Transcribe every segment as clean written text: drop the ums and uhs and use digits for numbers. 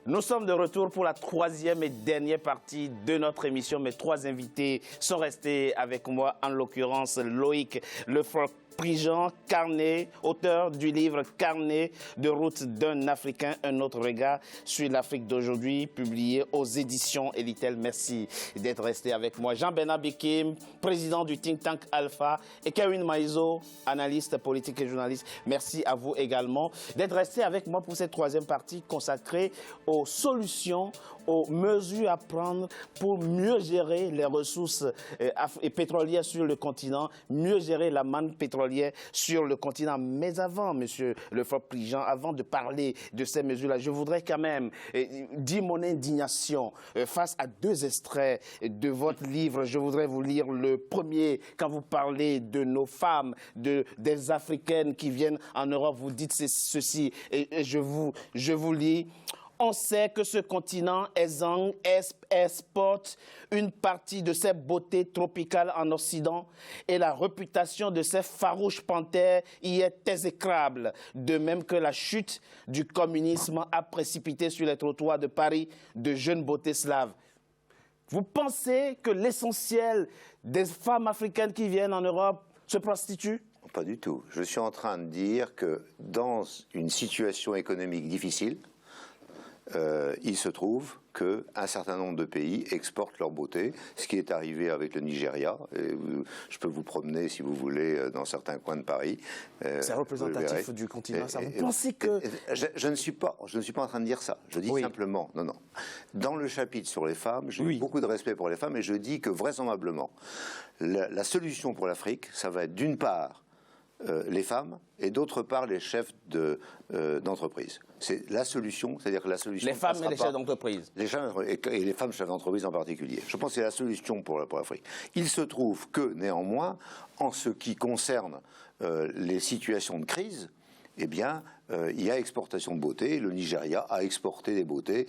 Nous sommes de retour pour la troisième et dernière partie de notre émission. Mes trois invités sont restés avec moi, en l'occurrence Loïc Lefort-Prigent, auteur du livre Carnet de route d'un Africain, un autre regard sur l'Afrique d'aujourd'hui, publié aux éditions Elitel. Merci d'être resté avec moi. Jean-Bernard Bekim, président du think tank Alpha, et Kevin Maïzo, analyste politique et journaliste. Merci à vous également d'être resté avec moi pour cette troisième partie consacrée aux solutions, aux mesures à prendre pour mieux gérer les ressources pétrolières sur le continent, mieux gérer la manne pétrolière sur le continent. Mais avant, monsieur Lefort-Prigent, avant de parler de ces mesures-là, je voudrais quand même dire mon indignation face à deux extraits de votre livre. Je voudrais vous lire le premier. Quand vous parlez de nos femmes, des Africaines qui viennent en Europe, vous dites ceci, et je vous lis. On sait que ce continent exporte une partie de ses beautés tropicales en Occident et la réputation de ces farouches panthères y est exécrable, de même que la chute du communisme a précipité sur les trottoirs de Paris de jeunes beautés slaves. Vous pensez que l'essentiel des femmes africaines qui viennent en Europe se prostituent? Pas du tout. Je suis en train de dire que dans une situation économique difficile, il se trouve qu'un certain nombre de pays exportent leur beauté, ce qui est arrivé avec le Nigeria. Et je peux vous promener, si vous voulez, dans certains coins de Paris. C'est représentatif du continent, ça. Vous pensez que... Je ne suis pas en train de dire ça. Je dis simplement, non. Dans le chapitre sur les femmes, j'ai beaucoup de respect pour les femmes, et je dis que vraisemblablement, la solution pour l'Afrique, ça va être d'une part les femmes, et d'autre part les chefs d'entreprise. C'est la solution, c'est-à-dire que la solution... Les femmes et les chefs d'entreprise. Et les femmes chefs d'entreprise en particulier. Je pense que c'est la solution pour l'Afrique. Il se trouve que, néanmoins, en ce qui concerne les situations de crise, eh bien, il y a exportation de beauté. Le Nigeria a exporté des beautés,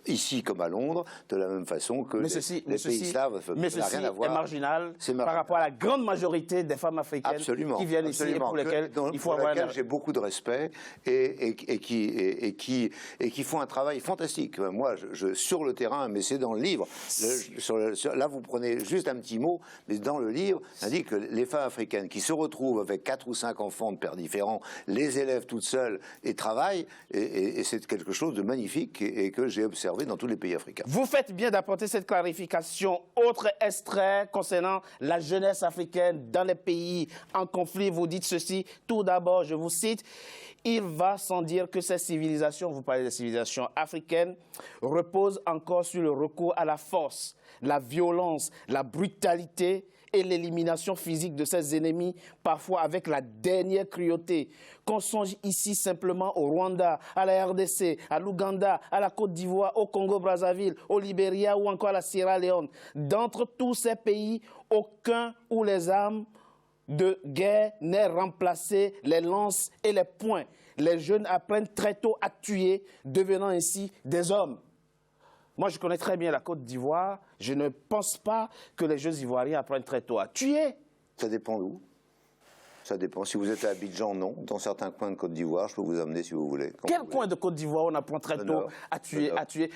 ici comme à Londres, de la même façon que les pays slaves. Mais ceci est marginal par rapport à la grande majorité des femmes africaines qui viennent ici et pour lesquelles il faut avoir... j'ai beaucoup de respect et qui font un travail fantastique. Moi, sur le terrain, mais c'est dans le livre. Là, vous prenez juste un petit mot, mais dans le livre, on dit que les femmes africaines qui se retrouvent avec 4 ou 5 enfants de pères différents, les élèves toutes seules et travaillent, et c'est quelque chose de magnifique et que j'ai observé dans tous les pays africains. Vous faites bien d'apporter cette clarification. Autre extrait concernant la jeunesse africaine dans les pays en conflit. Vous dites ceci, tout d'abord, je vous cite, « Il va sans dire que ces civilisations, vous parlez des civilisations africaines, reposent encore sur le recours à la force, la violence, la brutalité et l'élimination physique de ses ennemis, parfois avec la dernière cruauté. Qu'on songe ici simplement au Rwanda, à la RDC, à l'Ouganda, à la Côte d'Ivoire, au Congo-Brazzaville, au Libéria ou encore à la Sierra Leone. D'entre tous ces pays, aucun où les armes de guerre n'aient remplacé les lances et les poings. Les jeunes apprennent très tôt à tuer, devenant ainsi des hommes. » Moi, je connais très bien la Côte d'Ivoire. Je ne pense pas que les jeunes Ivoiriens apprennent très tôt à tuer. Ça dépend d'où. Ça dépend. Si vous êtes à Abidjan, non. Dans certains coins de Côte d'Ivoire, je peux vous amener si vous voulez. Quel coin de Côte d'Ivoire on apprend très tôt à tuer,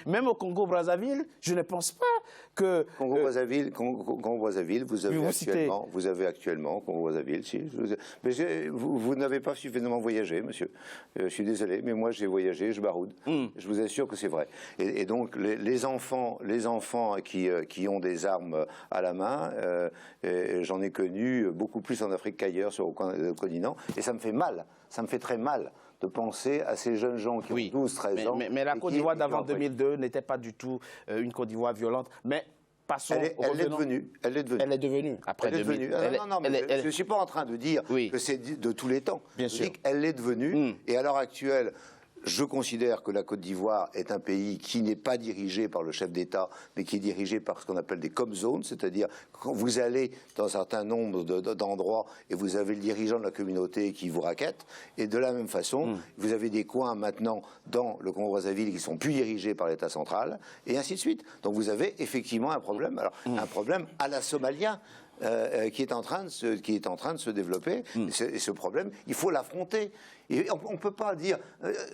Même au Congo-Brazzaville, je ne pense pas que... Congo-Brazzaville, vous avez actuellement Congo-Brazzaville, si. Mais vous n'avez pas suffisamment voyagé, monsieur. Je suis désolé, mais moi j'ai voyagé, je baroude. Je vous assure que c'est vrai. Et donc les enfants qui ont des armes à la main, j'en ai connu beaucoup plus en Afrique qu'ailleurs sur le continent, et ça me fait mal, ça me fait très mal de penser à ces jeunes gens qui ont 12, 13 ans. Mais la Côte d'Ivoire d'avant 2002 n'était pas du tout une Côte d'Ivoire violente. Mais passons, elle est devenue. Elle est devenue. Après 2000. Non, mais je ne suis pas en train de dire que c'est de tous les temps. Bien sûr. Je dis qu'elle est devenue, et à l'heure actuelle, je considère que la Côte d'Ivoire est un pays qui n'est pas dirigé par le chef d'État, mais qui est dirigé par ce qu'on appelle des com zones, c'est-à-dire quand vous allez dans un certain nombre d'endroits et vous avez le dirigeant de la communauté qui vous raquette, et de la même façon, vous avez des coins maintenant dans le Congo-Brazzaville qui sont plus dirigés par l'État central, et ainsi de suite. Donc vous avez effectivement un problème, alors un problème à la somalien, qui est en train de se développer. Et ce problème, il faut l'affronter. Et on ne peut pas dire,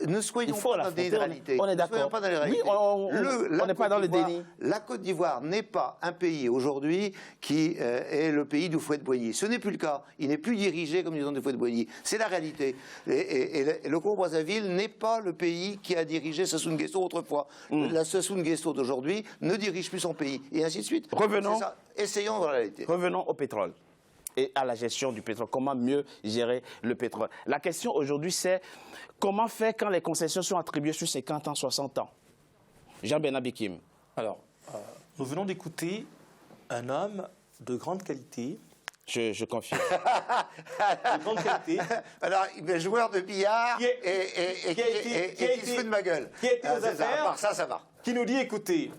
ne soyons pas dans des réalités. On est d'accord. Oui, on n'est pas dans le déni. La Côte d'Ivoire n'est pas un pays aujourd'hui qui est le pays du Houphouët-Boigny. Ce n'est plus le cas. Il n'est plus dirigé comme disons du Houphouët-Boigny. C'est la réalité. Et le Congo-Brazzaville n'est pas le pays qui a dirigé Sassou Nguesso autrefois. La Sassou Nguesso d'aujourd'hui ne dirige plus son pays. Et ainsi de suite. Revenons. Essayons dans la réalité. Revenons au pétrole et à la gestion du pétrole. Comment mieux gérer le pétrole? La question aujourd'hui, c'est comment faire quand les concessions sont attribuées sur 50 ans, 60 ans? Jean-Bernard Bikim. Alors, nous venons d'écouter un homme de grande qualité. Je confie. De grande qualité. Alors, il est joueur de billard et qui se fout de ma gueule. Qui a été aux affaires. À part ça, ça va. Qui nous dit, écoutez,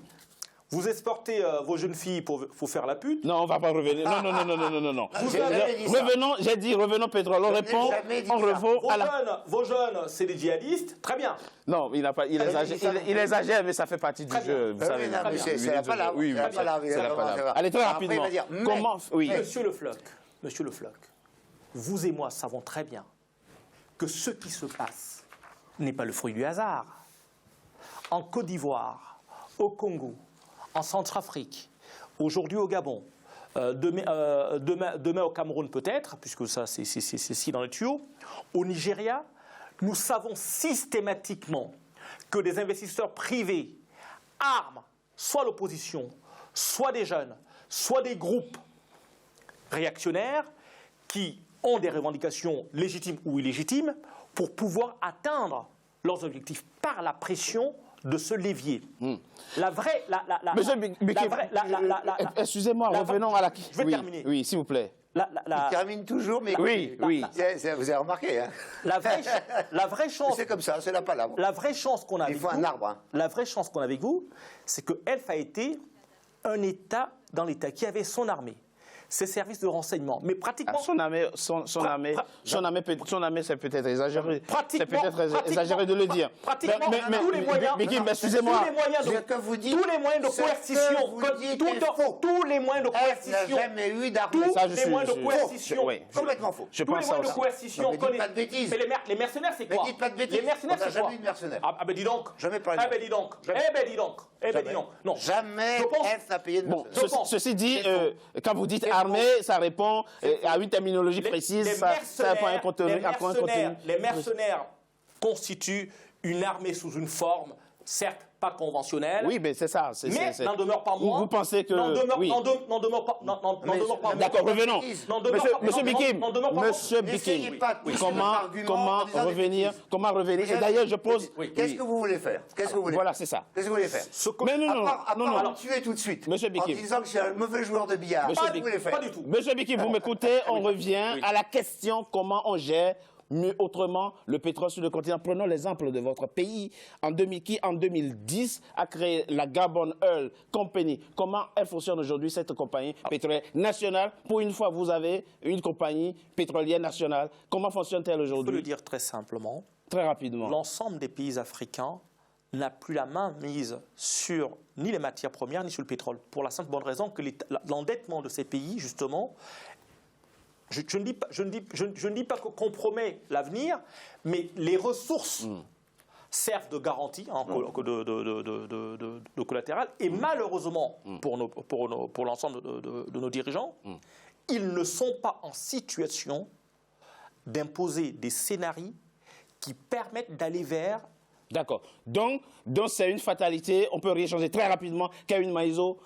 vous exportez vos jeunes filles pour faire la pute. Non, on ne va pas revenir. Non. Revenons, j'ai dit revenons pétrole. On répond, on revient à la... Vos jeunes, c'est des djihadistes. Très bien. Non, il exagère, mais ça fait partie du jeu. Vous savez. C'est la palabre. Oui, c'est la palabre. Allez, très rapidement. Comment... Oui. Monsieur Le Floch, vous et moi savons très bien que ce qui se passe n'est pas le fruit du hasard. En Côte d'Ivoire, au Congo, en Centrafrique, aujourd'hui au Gabon, demain au Cameroun peut-être, puisque ça c'est ci dans les tuyaux, au Nigeria, nous savons systématiquement que des investisseurs privés arment soit l'opposition, soit des jeunes, soit des groupes réactionnaires qui ont des revendications légitimes ou illégitimes pour pouvoir atteindre leurs objectifs par la pression de ce levier. La vraie... Monsieur Bikim, excusez-moi, revenons à la... Je vais terminer. Oui, s'il vous plaît. Il termine toujours, mais... Oui. Vous avez remarqué, hein. La vraie chance... C'est comme ça, c'est la palabre. La vraie chance qu'on a avec vous... Il faut un arbre, hein. La vraie chance qu'on a avec vous, c'est que Elf a été un État dans l'État qui avait son armée, ses services de renseignement, mais pratiquement... Son armée, c'est peut-être exagéré. C'est peut-être exagéré de le dire. Pratiquement tous les moyens... excusez-moi. Tous les moyens de coercition... Tous les moyens de coercition... n'a jamais eu d'armée. Tous les moyens de coercition... Complètement faux. Je pense ça aussi. coercition... Ne dites pas de bêtises. Mais les mercenaires, c'est quoi? Ne dites pas de bêtises. Les mercenaires, On n'a c'est quoi? jamais eu de mercenaires. Ah ben dis donc. Jamais parlé de dis donc. Jamais Elf n'a payé de mercenaires. Ceci dit, quand vous dites armée, ça répond à une terminologie précise, ça répond à un contenu. Les mercenaires constituent une armée sous une forme, certes pas conventionnelle. Oui, mais c'est ça. Mais n'en demeure pas moins. Vous pensez que... N'en demeure pas moins. D'accord, revenons. Monsieur Bikim, comment revenir Et d'ailleurs, je pose... Qu'est-ce que vous voulez faire? Voilà, c'est ça. Qu'est-ce que vous voulez faire? Mais non. Alors, tuer tout de suite. Monsieur Bikim. En disant que je suis un mauvais joueur de billard. Qu'est-ce que vous voulez faire? Pas du tout. Monsieur Bikim, vous m'écoutez, on revient à la question comment on gère mieux autrement le pétrole sur le continent. Prenons l'exemple de votre pays qui, en 2010, a créé la Gabon Oil Company. Comment elle fonctionne aujourd'hui, cette compagnie pétrolière nationale? Pour une fois, vous avez une compagnie pétrolière nationale. Comment fonctionne-t-elle aujourd'hui? Je peux le dire très simplement. Très rapidement. L'ensemble des pays africains n'a plus la main mise sur ni les matières premières, ni sur le pétrole. Pour la simple bonne raison que l'endettement de ces pays, justement, je ne dis pas qu'on compromet l'avenir, mais les ressources servent de garantie de collatéral. Et malheureusement, pour l'ensemble de nos dirigeants, ils ne sont pas en situation d'imposer des scénarios qui permettent d'aller vers... D'accord. Donc c'est une fatalité. On peut rééchanger très rapidement. Kevin Maïzo,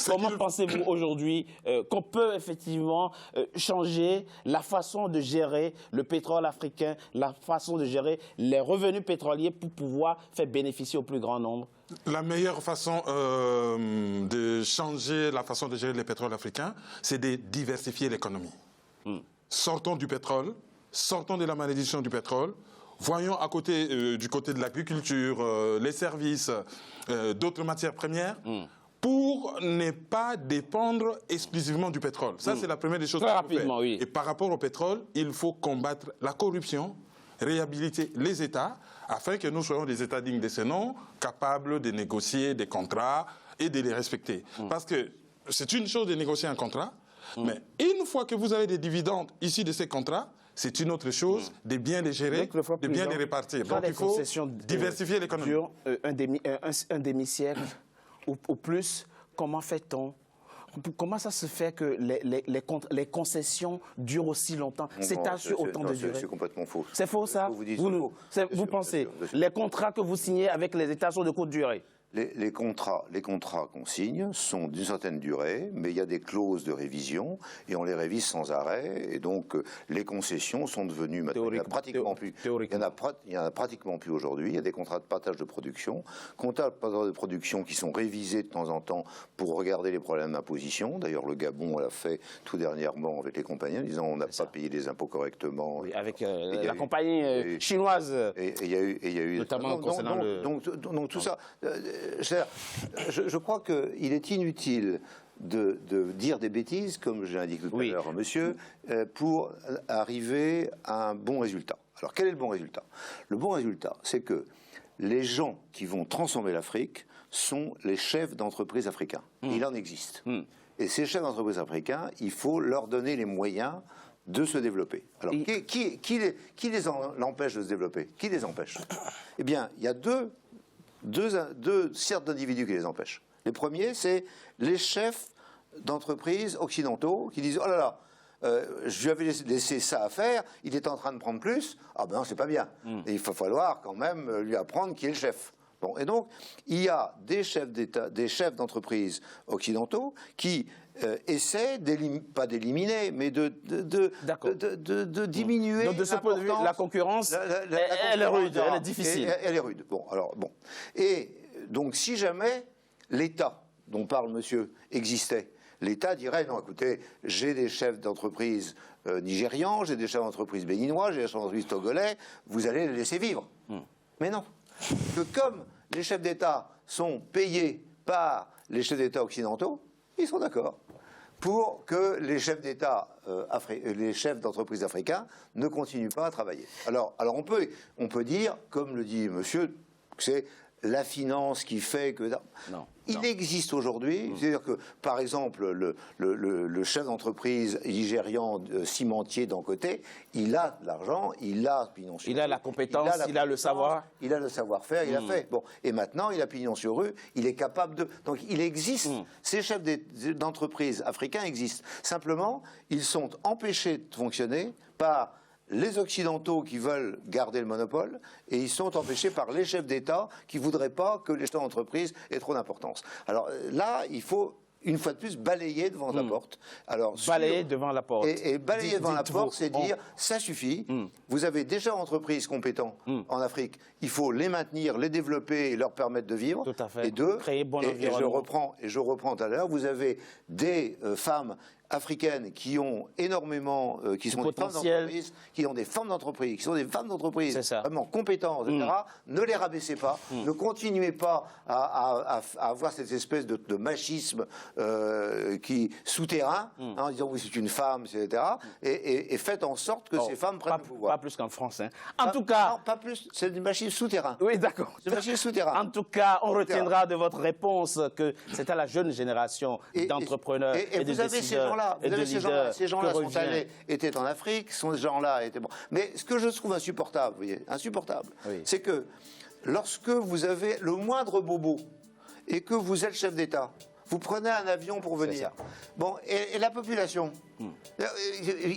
comment pensez-vous aujourd'hui qu'on peut effectivement changer la façon de gérer le pétrole africain, la façon de gérer les revenus pétroliers pour pouvoir faire bénéficier au plus grand nombre? La meilleure façon de changer la façon de gérer le pétrole africain, c'est de diversifier l'économie. Sortons du pétrole, sortons de la malédiction du pétrole. Voyons à côté, du côté de l'agriculture, les services, d'autres matières premières, pour ne pas dépendre exclusivement du pétrole. Ça, c'est la première des choses. Très rapidement, oui. Et par rapport au pétrole, il faut combattre la corruption, réhabiliter les États, afin que nous soyons des États dignes de ce nom, capables de négocier des contrats et de les respecter. Parce que c'est une chose de négocier un contrat, mais une fois que vous avez des dividendes issus de ces contrats, C'est une autre chose de bien les gérer, de bien les répartir. Donc il faut diversifier l'économie. Dure un demi-siècle ou plus, comment fait-on? Comment ça se fait que les concessions durent aussi longtemps? S'étalent sur autant de durée? C'est complètement faux. C'est faux, ça? Vous pensez? Les contrats que vous signez avec les États sont de courte durée? Les contrats qu'on signe sont d'une certaine durée, mais il y a des clauses de révision et on les révise sans arrêt. Et donc les concessions sont devenues maintenant, il n'y en a pratiquement plus. Il y en a pratiquement plus aujourd'hui. Il y a des contrats de partage de production, contrats de partage de production qui sont révisés de temps en temps pour regarder les problèmes d'imposition. D'ailleurs, le Gabon l'a fait tout dernièrement avec les compagnies en disant on n'a pas payé les impôts correctement. Oui, avec la compagnie chinoise. Et il y a eu notamment concernant donc tout ça. Je crois qu'il est inutile de dire des bêtises, comme je l'indique tout à l'heure, monsieur, pour arriver à un bon résultat. Alors, quel est le bon résultat? Le bon résultat, c'est que les gens qui vont transformer l'Afrique sont les chefs d'entreprise africains. Il en existe. Et ces chefs d'entreprise africains, il faut leur donner les moyens de se développer. Alors, qui les empêche de se développer? Qui les empêche? Eh bien, il y a deux certes d'individus qui les empêchent. Les premiers, c'est les chefs d'entreprises occidentaux qui disent « Oh là là, je lui avais laissé ça à faire, il est en train de prendre plus, ah ben non, c'est pas bien. Et il va falloir quand même lui apprendre qui est le chef. » Bon, et donc, il y a des chefs d'entreprise occidentaux qui essaient, pas d'éliminer, mais de diminuer. Donc, de ce point de vue, la concurrence, elle est rude, elle est difficile. Elle est rude. Bon, alors, bon. Et donc, si jamais l'État, dont parle monsieur, existait, l'État dirait, non, écoutez, j'ai des chefs d'entreprise nigérians, j'ai des chefs d'entreprise béninois, j'ai des chefs d'entreprise togolais, vous allez les laisser vivre. Mais non. Que comme les chefs d'État sont payés par les chefs d'État occidentaux, ils sont d'accord pour que les chefs d'État, les chefs d'entreprise africains ne continuent pas à travailler. Alors on peut dire, comme le dit monsieur, que c'est la finance qui fait que... Il existe aujourd'hui, c'est-à-dire que, par exemple, le chef d'entreprise nigérian cimentier d'un côté, il a de l'argent, il a pignon sur rue. Il a la compétence, il a le savoir. Il a le savoir-faire, il a fait. Bon. Et maintenant, il a pignon sur rue, il est capable de... Donc, il existe. Ces chefs d'entreprise africains existent. Simplement, ils sont empêchés de fonctionner par les Occidentaux qui veulent garder le monopole, et ils sont empêchés par les chefs d'État qui ne voudraient pas que les chefs d'entreprise aient trop d'importance. Alors là, il faut, une fois de plus, balayer devant la porte. Alors, balayer devant la porte. Et balayer devant la porte, c'est dire, ça suffit, vous avez déjà entreprises compétentes en Afrique, il faut les maintenir, les développer et leur permettre de vivre. Tout à fait. Et deux, créer bon environnement. Et je reprends tout à l'heure, vous avez des femmes africaines qui ont énormément, qui sont des femmes d'entreprise, qui ont des femmes d'entreprise, qui sont des femmes d'entreprise vraiment compétentes, etc. Ne les rabaissez pas, ne continuez pas à avoir cette espèce de machisme souterrain, en disant oui c'est une femme, etc. Et faites en sorte que ces femmes prennent le pouvoir. Pas plus qu'en France. Hein. En tout cas... Non, pas plus, c'est du machisme souterrain. Oui, d'accord. C'est du machisme souterrain. En tout cas, on retiendra de votre réponse que c'est à la jeune génération d'entrepreneurs et de décideurs. Ces gens-là étaient en Afrique, ces gens-là étaient... Bon. Mais ce que je trouve insupportable, vous voyez, c'est que lorsque vous avez le moindre bobo et que vous êtes chef d'État, vous prenez un avion pour venir. Bon, et la population,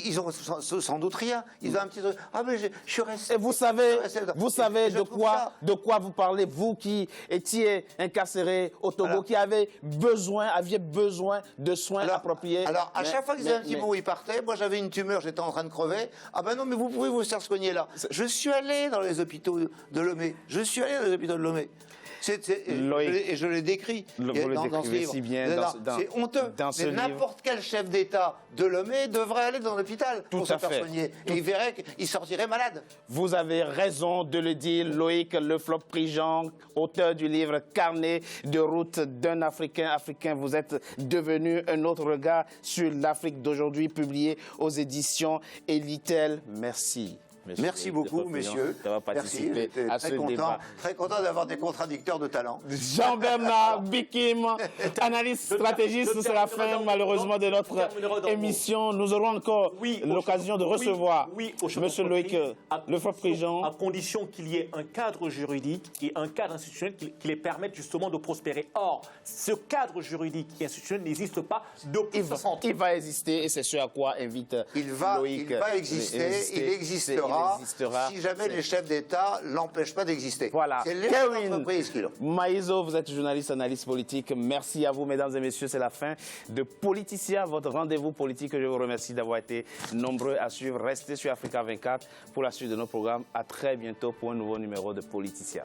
ils ont sans doute rien. Ils ont un petit truc. Ah mais je suis resté. Et vous savez de quoi vous parlez, vous qui étiez incarcéré au Togo, qui aviez besoin de soins appropriés. Alors à chaque fois qu'ils avaient un petit bout, ils partaient. Moi j'avais une tumeur, j'étais en train de crever. Ah ben non, mais vous pouvez vous faire soigner là. Je suis allé dans les hôpitaux de Lomé. Et je l'ai décrit dans ce livre. Si bien c'est honteux. Mais n'importe quel chef d'État de Lomé devrait aller dans l'hôpital pour se faire soigner. Et il verrait qu'il sortirait malade. Vous avez raison de le dire, Loïc Le Floch-Prigent, auteur du livre Carnet de route d'un Africain. Vous êtes devenu un autre regard sur l'Afrique d'aujourd'hui, publié aux éditions Elitel. Merci. Merci beaucoup, messieurs. D'avoir participé à ce débat. Très content d'avoir des contradicteurs de talent. Jean-Bernard Bikim, analyste stratégiste, c'est la fin malheureusement de notre émission. Nous aurons encore l'occasion de recevoir Monsieur Loïc Lefebvre-Prigent. À condition qu'il y ait un cadre juridique et un cadre institutionnel qui les permettent justement de prospérer. Or, ce cadre juridique et institutionnel n'existe pas depuis 60 ans. Il va exister et c'est ce à quoi invite Loïc. Il va exister, il existera si jamais les chefs d'État l'empêchent pas d'exister. Voilà. C'est les entreprises qui l'ont. Maïso, vous êtes journaliste, analyste politique. Merci à vous, mesdames et messieurs. C'est la fin de Politicien, votre rendez-vous politique. Je vous remercie d'avoir été nombreux à suivre. Restez sur Africa 24 pour la suite de nos programmes. À très bientôt pour un nouveau numéro de Politicien.